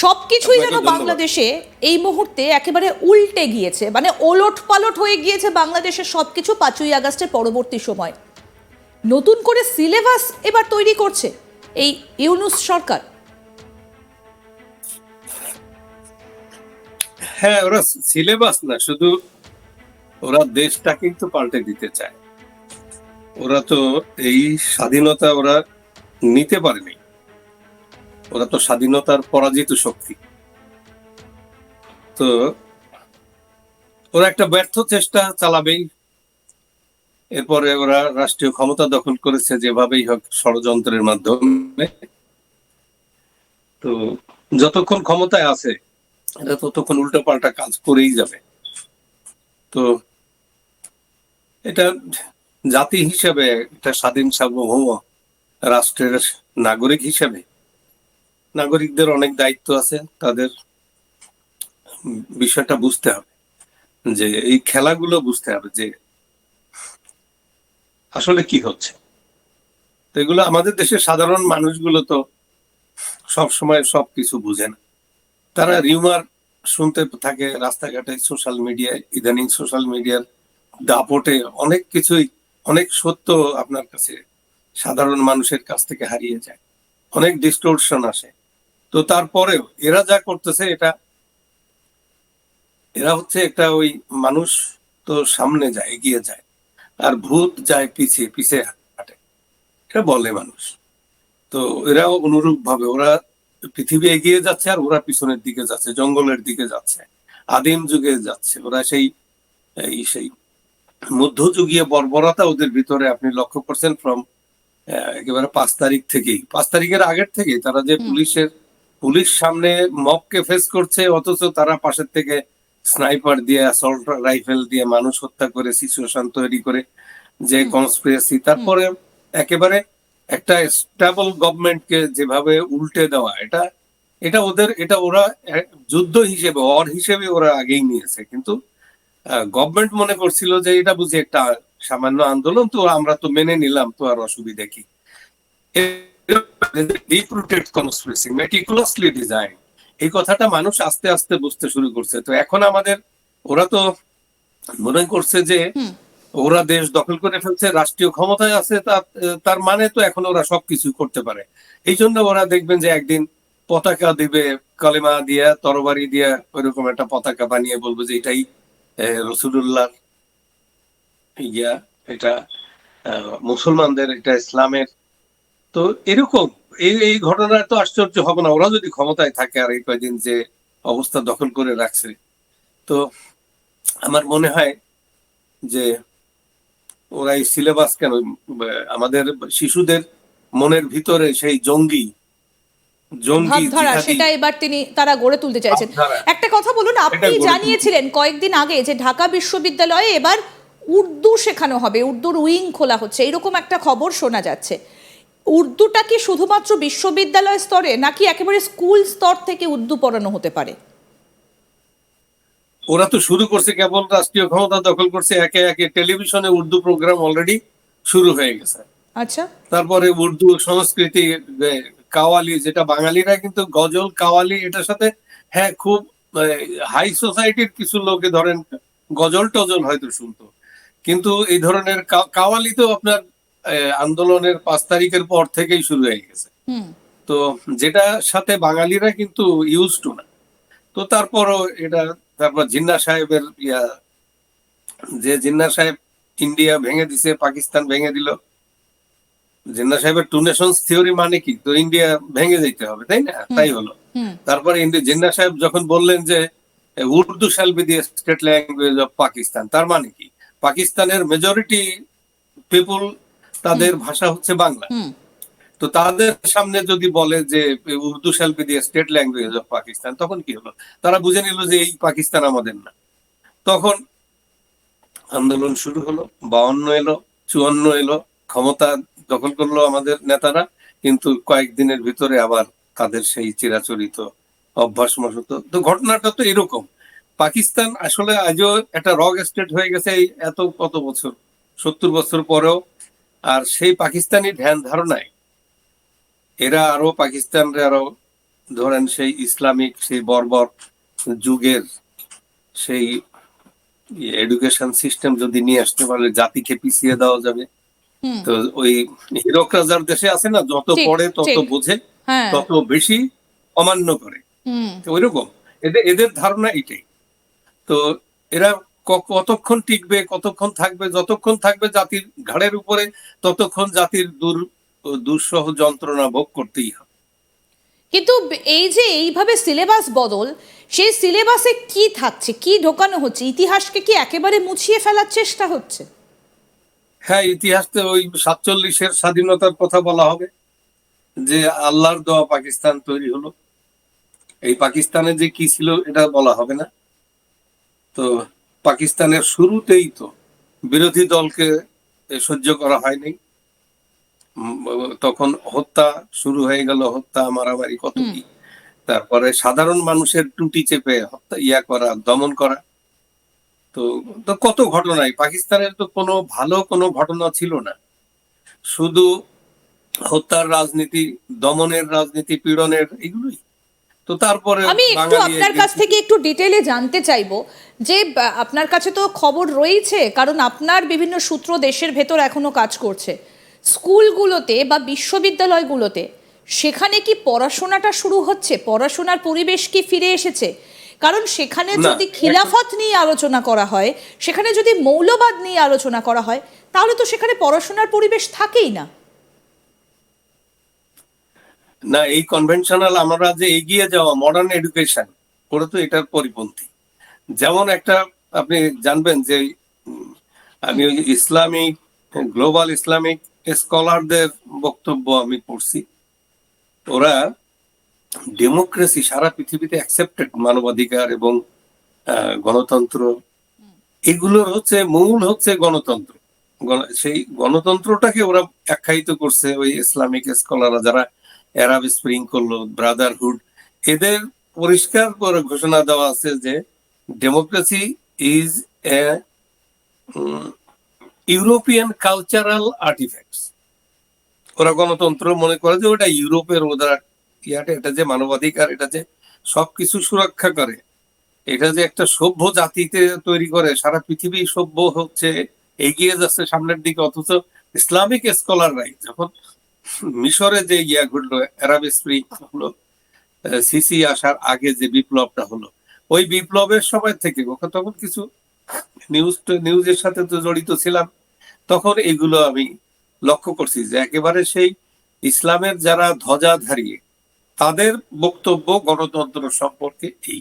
সবকিছুই যেন বাংলাদেশে এই মুহূর্তে একেবারে উল্টে গিয়েছে, মানে ওলট পালট হয়ে গিয়েছে বাংলাদেশের সবকিছু 5ই আগস্টের পরবর্তী সময়। নতুন করে সিলেবাস এবার তৈরি করছে এই ইউনূস সরকার। হ্যাঁ, ওরা সিলেবাস না, শুধু ওরা দেশটা কিন্তু পাল্টে দিতে চায়। ওরা তো এই স্বাধীনতা ওরা নিতে পারেনি, ওরা তো স্বাধীনতার পরাজিত শক্তি। তো ওরা একটা ব্যর্থ চেষ্টা চালাবেই। এরপরে ওরা রাষ্ট্রীয় ক্ষমতা দখল করেছে যেভাবেই হোক, ষড়যন্ত্রের মাধ্যমে। তো যতক্ষণ ক্ষমতায় আছে এটা ততক্ষণ উল্টোপাল্টা কাজ করেই যাবে। তো এটা জাতি হিসেবে, এটা স্বাধীন সার্বভৌম রাষ্ট্রের নাগরিক হিসেবে নাগরিকদের অনেক দায়িত্ব আছে। তাদের বিষয়টা বুঝতে হবে, যে এই খেলাগুলো বুঝতে হবে যে আসলে কি হচ্ছে। তো এগুলো আমাদের দেশের সাধারণ মানুষগুলো তো সব সময় সবকিছু বুঝে না। তারা রিউমার শুনতে থাকে রাস্তাঘাটে, সোশ্যাল মিডিয়ায়। ইদানিং সোশ্যাল মিডিয়ার দাপটে অনেক কিছুই, অনেক সত্য আপনার কাছে সাধারণ মানুষের কাছ থেকে হারিয়ে যায়, অনেক ডিস্টোরশন আসে। তো তারপরেও এরা যা করতেছে, এরা হচ্ছে একটা ওই মানুষ তো সামনে যায়, এগিয়ে যায়, আর ভূত যায় পিছিয়ে পিছিয়ে হাঁটে, এটা বলে মানুষ। তো এরাও অনুরূপ ভাবে ওরা পৃথিবী এগিয়ে যাচ্ছে আর ওরা পিছনের দিকে যাচ্ছে, জঙ্গলের দিকে যাচ্ছে, আদিম যুগে যাচ্ছে। ওরা সেই মধ্যযুগীয় বর্বরতা ওদের ভিতরে আপনি লক্ষ্য করছেন। একেবারে 5 তারিখ থেকেই, 5 তারিখের আগের থেকেই তারা যে পুলিশ সামনে মবকে ফেস করছে, অথচ তারা পাশের থেকে স্নাইপার দিয়ে, অ্যাসল্ট রাইফেল দিয়ে মানুষ হত্যা করে, সিচুয়েশন তৈরি করে, যে কনস্পিরেসি। তারপরে একেবারে একটা স্টেবল গভর্নমেন্টকে যেভাবে উল্টে দেওয়া, এটা ওরা যুদ্ধ হিসেবে, হিসেবে ওরা আগেই নিয়েছে। কিন্তু গভর্নমেন্ট মনে করছিল যে এটা বুঝি একটা সামান্য আন্দোলন, তো আমরা তো মেনে নিলাম, তো আর অসুবিধা কি। এই কথাটা মানুষ আস্তে আস্তে বুঝতে শুরু করছে। তো এখন ওরা তো মনে করছে যে ওরা দেশ দখল করে ফেলছে, রাষ্ট্রীয় ক্ষমতায় আছে, তার মানে তো এখন ওরা সবকিছু করতে পারে। এই জন্য ওরা দেখবেন যে একদিন পতাকা দিবে, কালেমা দিয়া, তরবারি দিয়া, ওইরকম একটা পতাকা বানিয়ে বলবো যে এটাই রসুলুল্লাহ, ইয়া এটা মুসলমানদের, এটা ইসলামের। তো এরকম এই ঘটনা তো আশ্চর্য হবে না, ওরা যদি ক্ষমতায় থাকে আর এই কয়দিন যে অবস্থা দখল করে রাখছে। তো আমার মনে হয় যে ওরা এই সিলেবাস কেন, আমাদের শিশুদের মনের ভিতরে সেই জঙ্গি ভাবধারা, সেটা এবার তারা গড়ে তুলতে চাইছেন। একটা কথা বলুন, আপনি জানিয়েছিলেন কয়েকদিন আগে যে ঢাকা বিশ্ববিদ্যালয়ে এবার উর্দু শেখানো হবে, উর্দুর উইং খোলা হচ্ছে, এরকম একটা খবর শোনা যাচ্ছে। উর্দুটা কি শুধুমাত্র বিশ্ববিদ্যালয় স্তরে, নাকি একেবারে স্কুল স্তর থেকে উর্দু পড়ানো হতে পারে? ওরা তো শুরু করছে, কেবল রাষ্ট্রীয় ক্ষমতা দখল করছে, একে একে টেলিভিশনে উর্দু প্রোগ্রাম অলরেডি শুরু হয়ে গেছে। আচ্ছা, তারপরে উর্দু সংস্কৃতি, কাওয়ালি, যেটা বাঙালিরা কিন্তু গজল, কাওয়ালি, এটার সাথে হ্যাঁ খুব হাই সোসাইটির কিছু লোকে ধরেন গজল টজল হয়তো শুনতো, কিন্তু এই ধরনের কাওয়ালি তো আপনার আন্দোলনের 5 তারিখের পর থেকেই শুরু হয়ে গেছে। তো যেটা সাথে বাঙালিরা কিন্তু ইউজ টু না। তো তারপরও এটা, তারপর জিন্নাহ সাহেবের জিন্নাহ সাহেব ইন্ডিয়া ভেঙে দিছে, পাকিস্তান ভেঙে দিল। জিন্নাহ সাহেবের টু নেশনস থিওরি মানে কি, তো ইন্ডিয়া ভেঙে যেতে হবে, তাই না? তাই হলো। তারপরে জিন্নাহ সাহেব যখন বললেন যে Urdu shall be the state language of Pakistan, তার মানে কি, পাকিস্তানের মেজরিটি পিপল, তাদের ভাষা হচ্ছে বাংলা। তো তাদের সামনে যদি বলে যে Urdu shall be the state language of Pakistan, তখন কি হলো? তারা বুঝে নিল যে এই পাকিস্তান আমাদের না। তখন আন্দোলন শুরু হলো, 52 এলো, 54 এলো, ক্ষমতা দখল করলো আমাদের নেতারা। কিন্তু কয়েকদিনের ভিতরে আবার তাদের সেই চিরাচরিত অভ্যাস মশত। তো ঘটনাটা তো এরকম। পাকিস্তান আসলে আজও একটা রক স্টেট হয়ে গেছে, এই এত কত বছর, 70 বছর পরেও। আর সেই পাকিস্তানি ধ্যান ধারণায় এরা আরো পাকিস্তানরে আরো ধরেন সেই ইসলামিক সেই বর্বর যুগের সেই এডুকেশন সিস্টেম যদি নিয়ে আসতে পারলে জাতিকে পিছিয়ে দেওয়া যাবে। হুম, তো ওই হীরক রাজার দেশে আছে না, যত ঠিক পড়ে তত ঠিক। বোঝে, হ্যাঁ। তত বেশি অমান্য করে। হুম। তো ওইরকম এদের এদের ধারণা এটাই। তো এরা কতক্ষণ টিকবে, কতক্ষণ থাকবে, যতক্ষণ থাকবে জাতির ঘাড়ের উপরে, ততক্ষণ জাতির দুঃসহ যন্ত্রণা ভোগ করতেই হবে। কিন্তু এই যে এইভাবে সিলেবাস বদল, সেই সিলেবাসে কি থাকছে, কি ঢোকানো হচ্ছে? ইতিহাসকে কি একেবারে মুছিয়ে ফেলার চেষ্টা হচ্ছে? হ্যাঁ, ইতিহাসে ওই 47-এর স্বাধীনতার কথা বলা হবে, যে আল্লাহর দেওয়া পাকিস্তান তৈরি হলো। এই পাকিস্তানে যে কি ছিল এটা বলা হবে না। তো পাকিস্তানের শুরুতেই তো বিরোধী দলকে সহ্য করা হয়নি। তখন হত্যা শুরু হয়ে গেল, হত্যা মারামারি কত হুম। কি। তারপরে সাধারণ মানুষের টুটি চেপে হত্যা করা, দমন করা। তো তো কত ঘটনাই, পাকিস্তানের তো কোনো ঘটনা ছিল না, শুধু হত্যার রাজনীতি, দমনের রাজনীতি, পীড়নের, এগুলোই। তো তারপরে আমি একটু বাঙালি আপনার একদিন, কাছ থেকে একটু ডিটেলে জানতে চাইবো যে আপনার কাছে তো খবর রয়েছে, কারণ আপনার বিভিন্ন সূত্র দেশের ভেতর এখনো কাজ করছে। স্কুলগুলোতে বা বিশ্ববিদ্যালয়গুলোতে সেখানে কি পড়াশোনাটা শুরু হচ্ছে? পড়াশোনার পরিবেশ কি ফিরে এসেছে? কারণ সেখানে না যদি খিলাফত নিয়ে আলোচনা করা হয়, সেখানে যদি মৌলবাদ নিয়ে আলোচনা করা হয়, তাহলে তো সেখানে পড়াশোনার পরিবেশ থাকেই না। না, এই কনভেনশনাল আমরা যে এগিয়ে যাওয়া মডার্ন এডুকেশন, ওরা তো এটার পরিপন্থী। যেমন একটা আপনি জানবেন যে আমি ওই ইসলামিক, গ্লোবাল ইসলামিক স্কলারদের বক্তব্য আমি পড়ছি। ওরা ডেমোক্রেসি সারা পৃথিবীতে অ্যাকসেপ্টেড, মানবাধিকার এবং গণতন্ত্র, এগুলোর হচ্ছে মূল হচ্ছে গণতন্ত্র। সেই গণতন্ত্রটাকে ওরা আখ্যায়িত করছে ওই ইসলামিক স্কলাররা, যারা অ্যারাব স্প্রিং করলো, ব্রাদারহুড, এদের পরিষ্কার করে ঘোষণা দেওয়া আছে যে democracy is a European cultural artefacts. ওরা গণতন্ত্র মনে করে যে ওটা ইউরোপের, ওদের এটা যে মানবাধিকার, এটা যে সবকিছু সুরক্ষা করে, এটা যে একটা সভ্য জাতিতে তৈরি করে, সারা পৃথিবী সভ্য হচ্ছে, এগিয়ে যাচ্ছে সামনের দিকে। অথচ ইসলামিক স্কলাররাই যখন মিশরে যে ঘটলো, আরব স্প্রিং হলো, সিসি আসার আগে যে বিপ্লবটা হলো, ওই বিপ্লবের সময় থেকে, তখন কিছু নিউজের সাথে তো জড়িত ছিলাম, তখন এগুলো আমি লক্ষ্য করছি যে একেবারে সেই ইসলামের যারা ধ্বজাধারী, তাদের বক্তব্য গণতন্ত্র সম্পর্কে এই